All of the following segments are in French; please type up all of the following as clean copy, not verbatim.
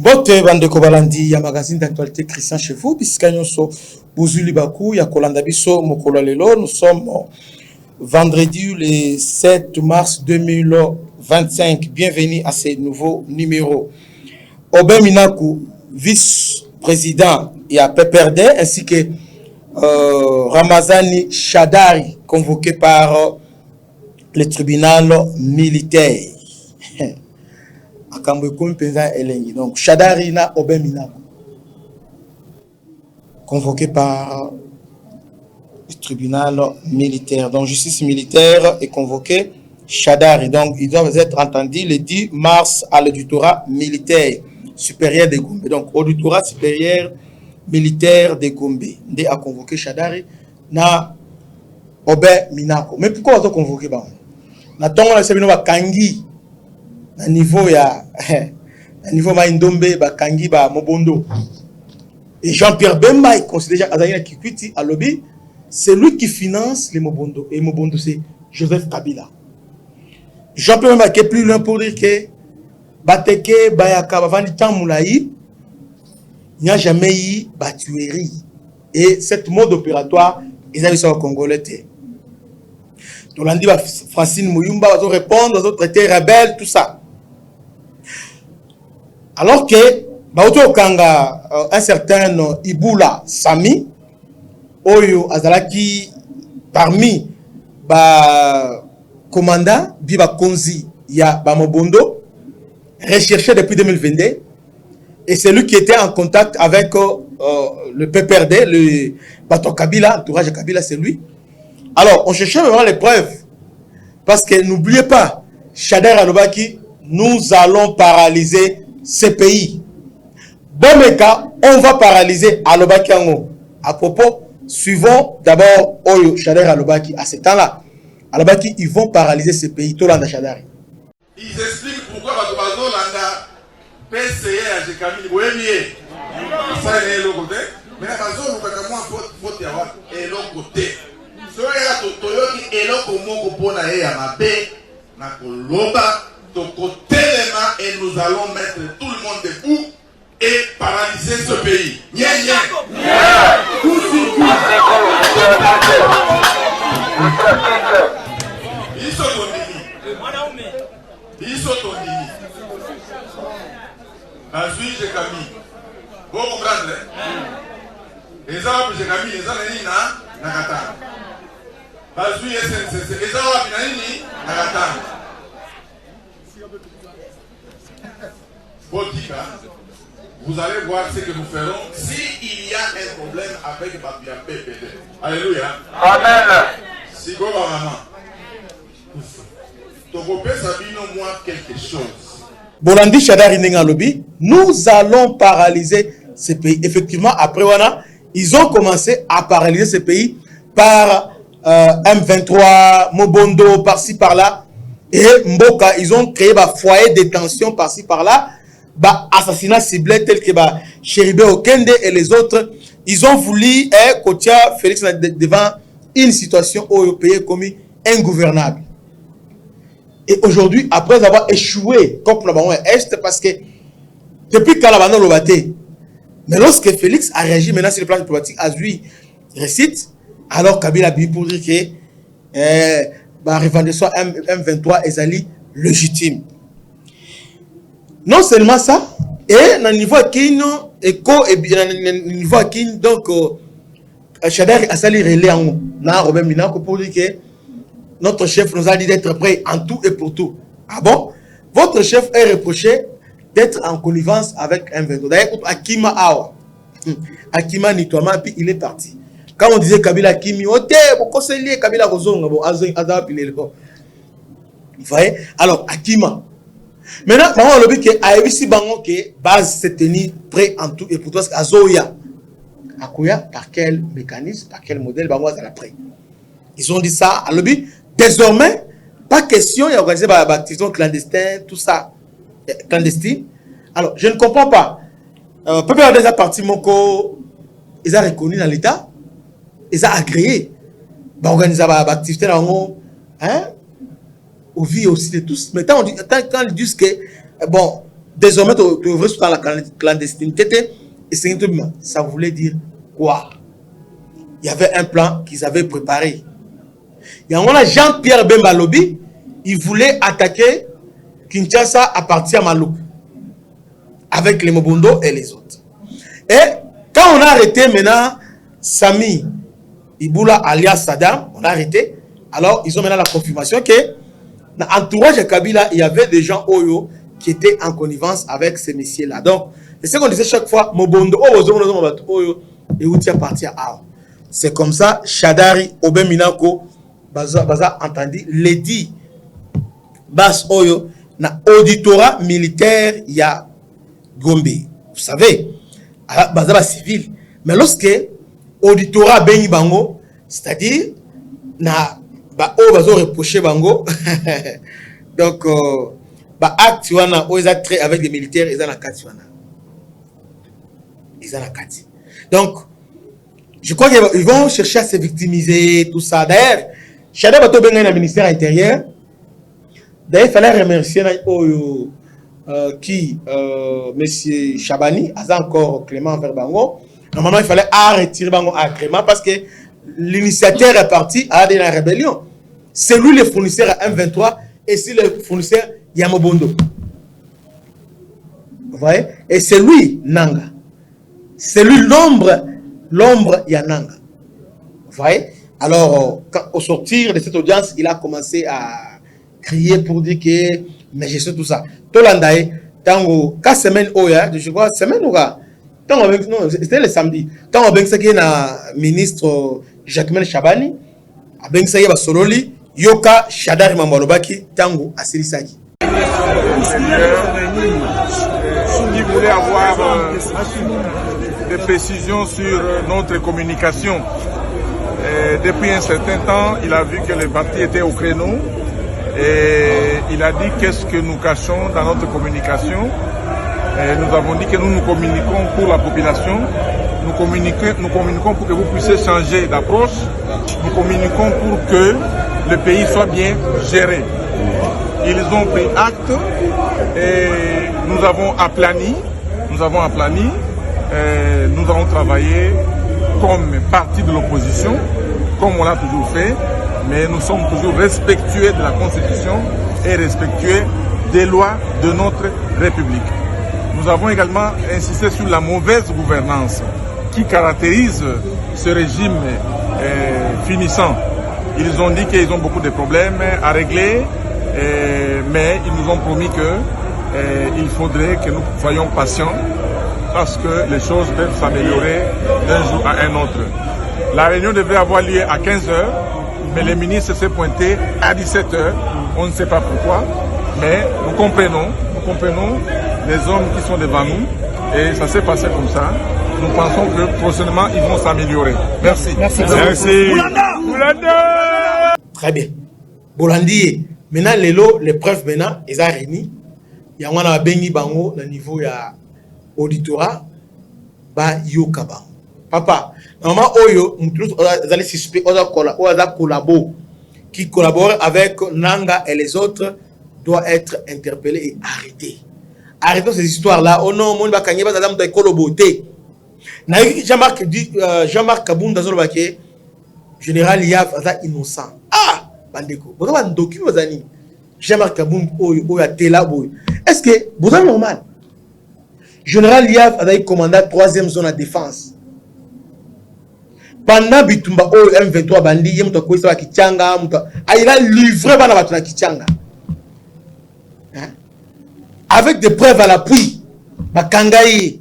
Bote bandeko balandi ya magazine d'actualité Christian chez vous bisika nyonso buzuli baku ya kolanda biso mokolo lelo. Nous sommes vendredi le 7 mars 2025. Bienvenue à ce nouveau numéro. Aubin Minaku, vice-président et à PPRD, ainsi que Ramazani Shadari, convoqué par le tribunal militaire. Donc, Shadari na Aubin Minaku, convoqué par le tribunal militaire. Donc, justice militaire est convoqué Shadari. Donc, ils doivent être entendus le 10 mars à l'auditorat militaire supérieur de Gombe. Donc, auditorat supérieur militaire de Gombe. Ndé a convoqué Shadari na Aubin Minaku. Mais pourquoi on a convoqué ba? Na tongo na sebino ba kangi na niveau ya na niveau ma Ndombe ba kangi ba Mobondo. Et Jean-Pierre Bemba il considère Azania Kikwiti à lobby, c'est lui qui finance les Mobondo. Et Mobondo c'est Joseph Kabila. Jean-Pierre Bemba qui est plus loin pour dire que Bateke Bayaka Bavandi Tamoulaï, il n'y a jamais eu batuerie. Et cette mode opératoire, ils avaient ça au Congolais. Donc, on dit Francine Mouyumba va répondre, va traiter rebelle, tout ça. Alors que, un certain Iboula Sami, Oyo Azalaki, parmi commandant, Biba Konzi, il y a Bamobondo, recherché depuis 2022. Et c'est lui qui était en contact avec le PPRD, le bateau Kabila, entourage de Kabila, c'est lui. Alors, on cherchait vraiment les preuves. Parce que n'oubliez pas, Shadari Alobaki, nous allons paralyser ce pays. Bomeka, on va paralyser Alobaki Ango. À propos, suivons d'abord Oyo Shadari Alobaki. À ce temps-là, Alobaki, ils vont paralyser ce pays. Tolanda Shadari. Ils expliquent pourquoi Bato Landa PCA à Jekamil Bohémier. Ça est le côté. Mais la raison, nous avons faute et l'autre côté. Soya Totoyoki et l'autre mot pour na ya mabe na koloba tokotelema et nous allons mettre tout le monde debout et paralyser ce pays. Nye nye. Biso tondini. Azui Jekami. Vous comprenez? Les arbres Jekami, les arbres na Nakata. Azui SNCC. Les arbres Nini Nakata. Botika. Vous allez voir ce que nous ferons s'il y a un problème avec Babia PPD. Alléluia. Amen. Si go maman. Tokopé Sabino moi quelque chose. Bolandi Shadari Nenga Lobby, nous allons paralyser ce pays. Effectivement, après voilà, ils ont commencé à paralyser ce pays par M23, Mobondo, par-ci par-là. Et Mboka, ils ont créé un foyer de tension par-ci par-là. Assassinat ciblé tel que Chéribé Okende et les autres. Ils ont voulu Kotia Félix devant une situation où le pays est commis ingouvernable. Et aujourd'hui, après avoir échoué contre le Est, parce que depuis Kalabano Lobaté, mais lorsque Félix a réagi maintenant sur le plan diplomatique, a lui récite, alors Kabila a dit pour dire que la revendication M23 est allée légitime. Non seulement ça, et dans le niveau Kino, niveau Kino, donc Shadari a sali relais en haut, Aubin Minaku pour dire que notre chef nous a dit d'être prêt en tout et pour tout. Ah bon? Votre chef est reproché d'être en connivence avec M23. D'ailleurs, Akima Awa. Akima Nitouama, puis il est parti. Quand on disait Kabila Kimi, Ote, Bokoseli, Kabila Rozonga, vous voyez? Alors, Akima. Maintenant, on a dit que Aïbisi Bango, que base s'est tenue prêt en tout et pour tout. Azoya. Akoya, par quel mécanisme, par quel modèle, Bango à la prêt. Ils ont dit ça à l'objet. Désormais, pas question, il y a organisé des activités clandestines, tout ça, clandestine. Alors, je ne comprends pas. Peuple a déjà parti, Moko, ils ont reconnu dans l'État, ils ont agréé. Organiser des activités hein, au vie aussi de tous. Mais quand ils disent que, bon, désormais, tu ouvres dans la clandestinité. Et ça voulait dire quoi? Il y avait un plan qu'ils avaient préparé. Il y a Jean-Pierre Bemba Lobi, il voulait attaquer Kinshasa à partir de Maloup, avec les Mobondo et les autres. Et quand on a arrêté maintenant Sami Iboula alias Saddam, on a arrêté. Alors ils ont maintenant la confirmation que dans l'entourage de Kabila, il y avait des gens Oyo qui étaient en connivence avec ces messieurs-là. Donc, c'est ce qu'on disait chaque fois, Mobondo, Oyo, et où tu es parti à. C'est comme ça, Shadari, Obem Minako, Baza entendu, Lady Bas Oyo, na auditorat militaire, il y a Gombe. Vous savez, Baza civil. Mais lorsque auditorat Beni Bango, c'est-à-dire, na Bazo reproché Bango, donc, acte avec les militaires, ils ont la carte. Ils ont la carte. Donc, je crois qu'ils vont chercher à se victimiser, tout ça. D'ailleurs, Chada Bato Benga dans le ministère intérieur. D'ailleurs, il fallait remercier M. Chabani, encore Clément Verbango. Normalement, il fallait retirer Bango à Clément parce que l'initiateur est parti à la rébellion. C'est lui le fournisseur à M23 et c'est le fournisseur Yamobondo. Vous voyez? Et c'est lui, Nanga. C'est lui l'ombre Yananga. Vous voyez? Alors, au sortir de cette audience, il a commencé à crier pour dire que, mais je sais tout ça. Tolandaye, tango, 4 semaines, je crois, semaine ou pas? Non, c'était le samedi. Tant on a le ministre Jacquemin Chabani, a bien ça y est, Sololi, Yoka, Shadari Mambalobaki, tango, Asirisaki. Il voulait avoir des précisions sur notre communication. Et depuis un certain temps, il a vu que les partis étaient au créneau et il a dit qu'est-ce que nous cachons dans notre communication. Et nous avons dit que nous communiquons pour la population, nous communiquons pour que vous puissiez changer d'approche, nous communiquons pour que le pays soit bien géré. Ils ont pris acte et nous avons aplani, nous avons travaillé comme parti de l'opposition, comme on l'a toujours fait, mais nous sommes toujours respectueux de la Constitution et respectueux des lois de notre République. Nous avons également insisté sur la mauvaise gouvernance qui caractérise ce régime finissant. Ils ont dit qu'ils ont beaucoup de problèmes à régler, mais ils nous ont promis qu'il faudrait que nous soyons patients parce que les choses peuvent s'améliorer d'un jour à un autre. La réunion devait avoir lieu à 15h, mais le ministre s'est pointé à 17h. On ne sait pas pourquoi, mais nous comprenons les hommes qui sont devant nous et ça s'est passé comme ça. Nous pensons que prochainement ils vont s'améliorer. Merci. Merci. Boulanda. Très bien. Bolandi. Maintenant, les preuves maintenant, ils ont réuni. Il y a un bengi bango au niveau ya auditorat ba yokaba. Papa, normalement oyo mutu les suspects collabo qui collaborent avec Nanga et les autres doit être interpellé et arrêté. Arrêtons ces histoires là. Oh non, mon bakanye ba zadam to koloboté. Na Jean-Marc Kabunda zolobake général Yav aza innocent. Ah, bandeko. Vous avez un document zani. Jean-Marc Kabunda oyo a tela boy. Est-ce que vous êtes normal? Général Yav a commandé 3e zone à défense. Pendant Bitumba M23 bandi, il a livré Bana Kichanga. Avec des preuves à l'appui. Bakangaï.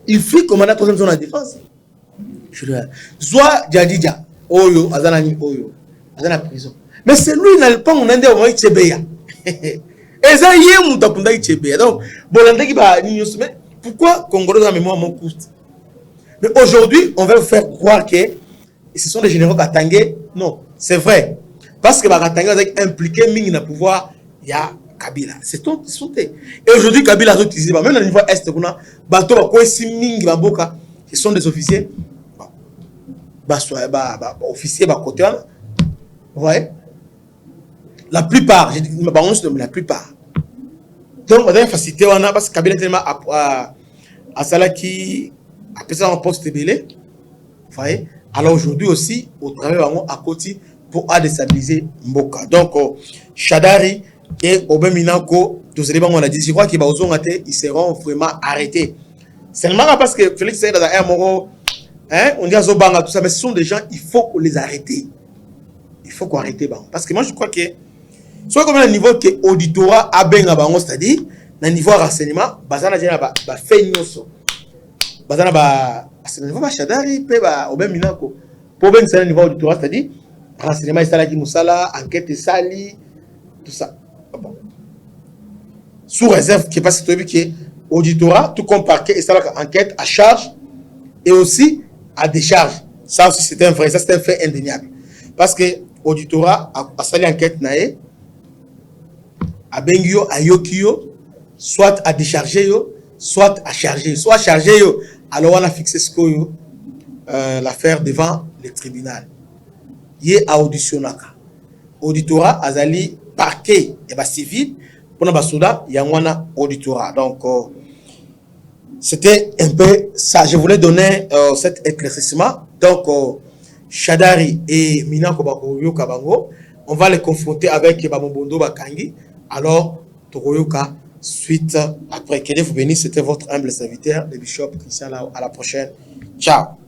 Il fit commander 3e zone à défense. Zoa Djadidja. Oyo, Azanani Oyo. Azana prison. Mais c'est lui qui n'a pas mon ende au moins Tchebeya. Et ça y est, mon tapunda Tchebeya. Donc, pourquoi Congolais dans la mémoire mon coûte? Mais aujourd'hui, on va vous faire croire que ce sont des généraux Katangé. Non, c'est vrai. Parce que Katangé est impliqué dans le pouvoir, il y a Kabila. C'est tout. Et aujourd'hui, Kabila a utilisé, même au niveau est, ce sont des officiers. Officiers, côté. Vous voyez? La plupart, je dis la plupart. Donc on a facilité parce que Kabila tellement à cela qui a fait ça en poste belé. Vous voyez? Alors aujourd'hui aussi, au travers à côté pour déstabiliser Mboka. Donc Shadari et Obeminako, tous les on a dit, je crois qu'ils seront vraiment arrêtés. Seulement parce que Félix Saïd a un mot, hein, on dit à Zobanga, tout ça, mais ce sont des gens, il faut qu'on les arrête. Il faut qu'on arrête. Parce que moi je crois que soit comme le niveau que auditorat a bien, c'est-à-dire, le niveau renseignement, bazana ba fait nyoso. Bazana ba c'est le niveau ba Shadari pe ba Obeminako. Pour bien c'est le niveau auditorat, c'est-à-dire renseignement est là qui musala, enquête sali, tout ça. Bon. Sous réserve qui passe tout que auditorat, tout comme parquet et ça enquête à charge et aussi à décharge. Ça aussi c'est un vrai, ça c'est un fait indéniable. Parce que auditorat a sali enquête nae à bengio à yokio soit à décharger yo, soit à charger, soit à charger yo. Alors on a fixé ce que l'affaire devant le tribunal. Yé a auditionnaka. Auditorat azali parquet et bas civil pour nos basoda yangwana auditorat. Donc c'était un peu ça. Je voulais donner cet éclaircissement. Donc Shadari et Minako Bakoyo Kabango, on va les confronter avec Bamobondo Bakangi. Alors Tokoyoka suite après. Que Dieu vous bénisse. C'était votre humble serviteur, le bishop Christian. À la prochaine. Ciao.